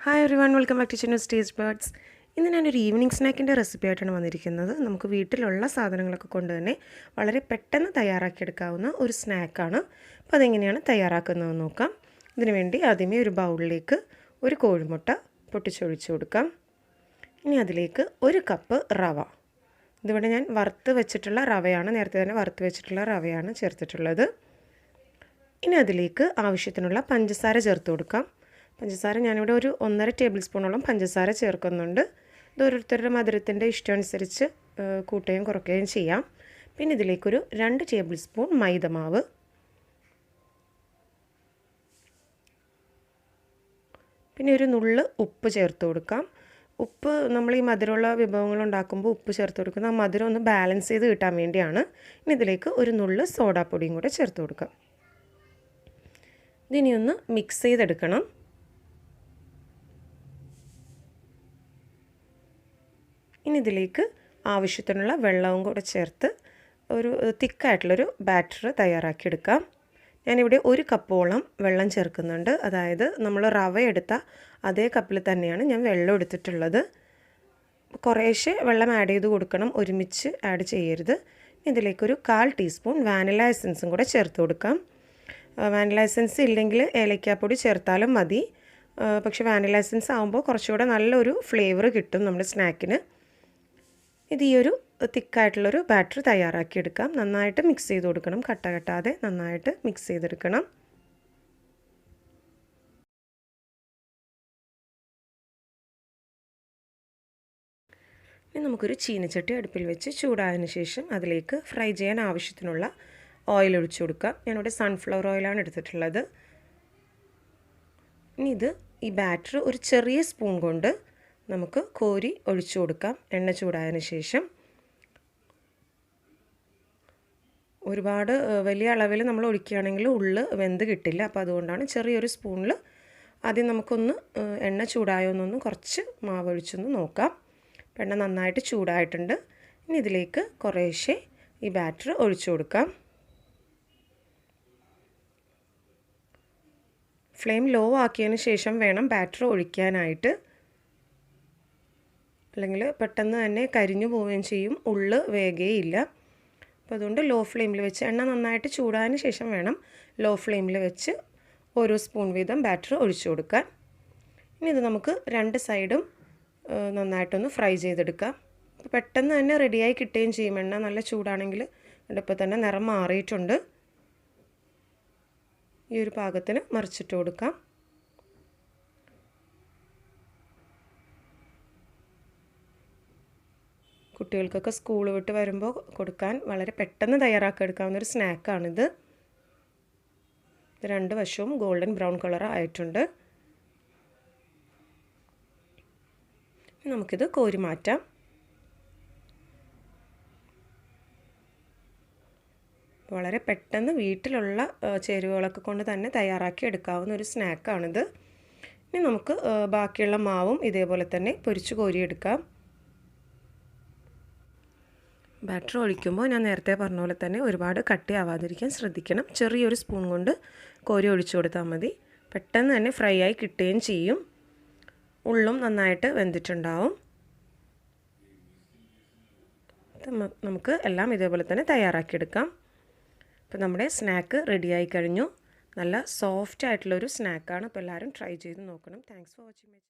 Hi everyone, welcome back to Chinnu's taste birds. ഇന്ന് ഞാനൊരു evening സ്നാക്കിൻ്റെ recipe ആയിട്ടാണ് വന്നിരിക്കുന്നത്. നമുക്ക് വീട്ടിലുള്ള സാധനങ്ങളൊക്കെ കൊണ്ട് തന്നെ വളരെ പെട്ടെന്ന് തയ്യാറാക്കിയെടുക്കാവുന്ന ഒരു സ്നാക്കാണ്. അപ്പോൾ അതെങ്ങനെയാണ് തയ്യാറാക്കുന്നതെന്ന് നോക്കാം. ഇതിനുവേണ്ടി ആദ്യമേ ഒരു ബൗളിലേക്ക് ഒരു കോഴിമുട്ട പൊട്ടിച്ചൊഴിച്ച് കൊടുക്കാം. ഇനി അതിലേക്ക് ഒരു കപ്പ് റവ. ഇതിവിടെ ഞാൻ വറുത്ത് വെച്ചിട്ടുള്ള റവയാണ്, നേരത്തെ തന്നെ വറുത്ത് വെച്ചിട്ടുള്ള റവയാണ് ചേർത്തിട്ടുള്ളത്. ഇനി അതിലേക്ക് ആവശ്യത്തിനുള്ള പഞ്ചസാര ചേർത്ത് കൊടുക്കാം. പഞ്ചസാര ഞാനിവിടെ ഒരു 1.5 ടേബിൾ സ്പൂണോളം പഞ്ചസാര ചേർക്കുന്നുണ്ട്. ഇത് ഓരോരുത്തരുടെ മധുരത്തിൻ്റെ ഇഷ്ടമനുസരിച്ച് കൂട്ടുകയും കുറയ്ക്കുകയും ചെയ്യാം. പിന്നെ ഇതിലേക്കൊരു 2 ടേബിൾ സ്പൂൺ മൈദമാവ്, പിന്നെ ഒരു നുള്ള് ഉപ്പ് ചേർത്ത് കൊടുക്കാം. ഉപ്പ് നമ്മൾ ഈ മധുരമുള്ള വിഭവങ്ങൾ ഉണ്ടാക്കുമ്പോൾ ഉപ്പ് ചേർത്ത് കൊടുക്കുന്ന ആ മധുരം ഒന്ന് ബാലൻസ് ചെയ്ത് കിട്ടാൻ വേണ്ടിയാണ്. ഇനി ഇതിലേക്ക് ഒരു നുള്ള് സോഡാപ്പൊടിയും കൂടെ ചേർത്ത് കൊടുക്കാം. ഇതിനി ഒന്ന് മിക്സ് ചെയ്തെടുക്കണം. ഇനി ഇതിലേക്ക് ആവശ്യത്തിനുള്ള വെള്ളവും കൂടെ ചേർത്ത് ഒരു തിക്കായിട്ടുള്ളൊരു ബാറ്റർ തയ്യാറാക്കിയെടുക്കാം. ഞാനിവിടെ 1 കപ്പോളം വെള്ളം ചേർക്കുന്നുണ്ട്. അതായത് നമ്മൾ റവ എടുത്ത അതേ കപ്പിൽ തന്നെയാണ് ഞാൻ വെള്ളം എടുത്തിട്ടുള്ളത്. കുറേശ്ശെ വെള്ളം ആഡ് ചെയ്ത് കൊടുക്കണം, ഒരുമിച്ച് ആഡ് ചെയ്യരുത്. ഇതിലേക്കൊരു 1/4 ടീസ്പൂൺ വാനില എസൻസും കൂടെ ചേർത്ത് കൊടുക്കാം. വാനില എസൻസ് ഇല്ലെങ്കിൽ ഏലക്കാപ്പൊടി ചേർത്താലും മതി. പക്ഷേ വാനില എസൻസ് ആകുമ്പോൾ കുറച്ചുകൂടെ നല്ലൊരു ഫ്ലേവർ കിട്ടും നമ്മുടെ സ്നാക്കിന്. ഇത് ഈ ഒരു തിക്കായിട്ടുള്ളൊരു ബാറ്റർ തയ്യാറാക്കിയെടുക്കാം. നന്നായിട്ട് മിക്സ് ചെയ്ത് കൊടുക്കണം, കട്ട കെട്ടാതെ നന്നായിട്ട് മിക്സ് ചെയ്തെടുക്കണം. ഇനി നമുക്കൊരു ചീനച്ചട്ടി അടുപ്പിൽ വെച്ച് ചൂടായതിനു ശേഷം അതിലേക്ക് ഫ്രൈ ചെയ്യാൻ ആവശ്യത്തിനുള്ള ഓയിൽ ഒഴിച്ചു കൊടുക്കാം. ഞാനിവിടെ സൺഫ്ലവർ ഓയിലാണ് എടുത്തിട്ടുള്ളത്. ഇനി ഈ ബാറ്റർ ഒരു ചെറിയ സ്പൂൺ കൊണ്ട് നമുക്ക് കോരി ഒഴിച്ചു കൊടുക്കാം. എണ്ണ ചൂടായതിന് ശേഷം ഒരുപാട് വലിയ അളവിൽ നമ്മൾ ഒഴിക്കുകയാണെങ്കിൽ ഉള്ളു വെന്ത് കിട്ടില്ല. അപ്പോൾ അതുകൊണ്ടാണ് ചെറിയൊരു സ്പൂണിൽ ആദ്യം നമുക്കൊന്ന് എണ്ണ ചൂടായോന്നൊന്ന് കുറച്ച് മാവ് ഒഴിച്ചൊന്ന് നോക്കാം. എണ്ണ നന്നായിട്ട് ചൂടായിട്ടുണ്ട്. ഇനി ഇതിലേക്ക് കുറേശ്ശെ ഈ ബാറ്റർ ഒഴിച്ചു കൊടുക്കാം. ഫ്ലെയിം ലോ ആക്കിയതിന് ശേഷം വേണം ബാറ്റർ ഒഴിക്കാനായിട്ട്, അല്ലെങ്കിൽ പെട്ടെന്ന് തന്നെ കരിഞ്ഞു പോവുകയും ചെയ്യും, ഉള്ളു വേകുകയില്ല. അപ്പോൾ അതുകൊണ്ട് ലോ ഫ്ലെയിമിൽ വെച്ച് എണ്ണ നന്നായിട്ട് ചൂടായതിന് ശേഷം വേണം ലോ ഫ്ലെയിമിൽ വെച്ച് ഓരോ സ്പൂൺ വീതം ബാറ്റർ ഒഴിച്ചു കൊടുക്കാൻ. ഇനി ഇത് നമുക്ക് 2 സൈഡും നന്നായിട്ടൊന്ന് ഫ്രൈ ചെയ്തെടുക്കാം. അപ്പോൾ പെട്ടെന്ന് തന്നെ റെഡിയായി കിട്ടുകയും ചെയ്യും. എണ്ണ നല്ല ചൂടാണെങ്കിൽ ഇപ്പോൾ തന്നെ നിറം മാറിയിട്ടുണ്ട്. ഈ ഒരു പാകത്തിന് മറിച്ചിട്ട് കൊടുക്കാം. കുട്ടികൾക്കൊക്കെ സ്കൂൾ വിട്ട് വരുമ്പോൾ കൊടുക്കാൻ വളരെ പെട്ടെന്ന് തയ്യാറാക്കിയെടുക്കാവുന്നൊരു സ്നാക്കാണിത്. ഇത് 2 വശവും ഗോൾഡൻ ബ്രൗൺ കളർ ആയിട്ടുണ്ട്. നമുക്കിത് കോരി മാറ്റാം. വളരെ പെട്ടെന്ന് വീട്ടിലുള്ള ചേരുവകളൊക്കെ കൊണ്ട് തന്നെ തയ്യാറാക്കി എടുക്കാവുന്ന ഒരു സ്നാക്കാണിത്. ഇനി നമുക്ക് ബാക്കിയുള്ള മാവും ഇതേപോലെ തന്നെ പൊരിച്ച് കോരിയെടുക്കാം. ബാറ്റർ ഒഴിക്കുമ്പോൾ ഞാൻ നേരത്തെ പറഞ്ഞ പോലെ തന്നെ ഒരുപാട് കട്ടിയാവാതിരിക്കാൻ ശ്രദ്ധിക്കണം. ചെറിയൊരു സ്പൂൺ കൊണ്ട് കോരി ഒഴിച്ചു കൊടുത്താൽ മതി. പെട്ടെന്ന് തന്നെ ഫ്രൈ ആയി കിട്ടുകയും ചെയ്യും. ഉള്ളും നന്നായിട്ട് വെന്തിട്ടുണ്ടാവും. നമുക്ക് എല്ലാം ഇതേപോലെ തന്നെ തയ്യാറാക്കിയെടുക്കാം. അപ്പോൾ നമ്മുടെ സ്നാക്ക് റെഡിയായി കഴിഞ്ഞു. നല്ല സോഫ്റ്റ് ആയിട്ടുള്ളൊരു സ്നാക്കാണ്. അപ്പോൾ എല്ലാവരും ട്രൈ ചെയ്ത് നോക്കണം. Thanks for watching.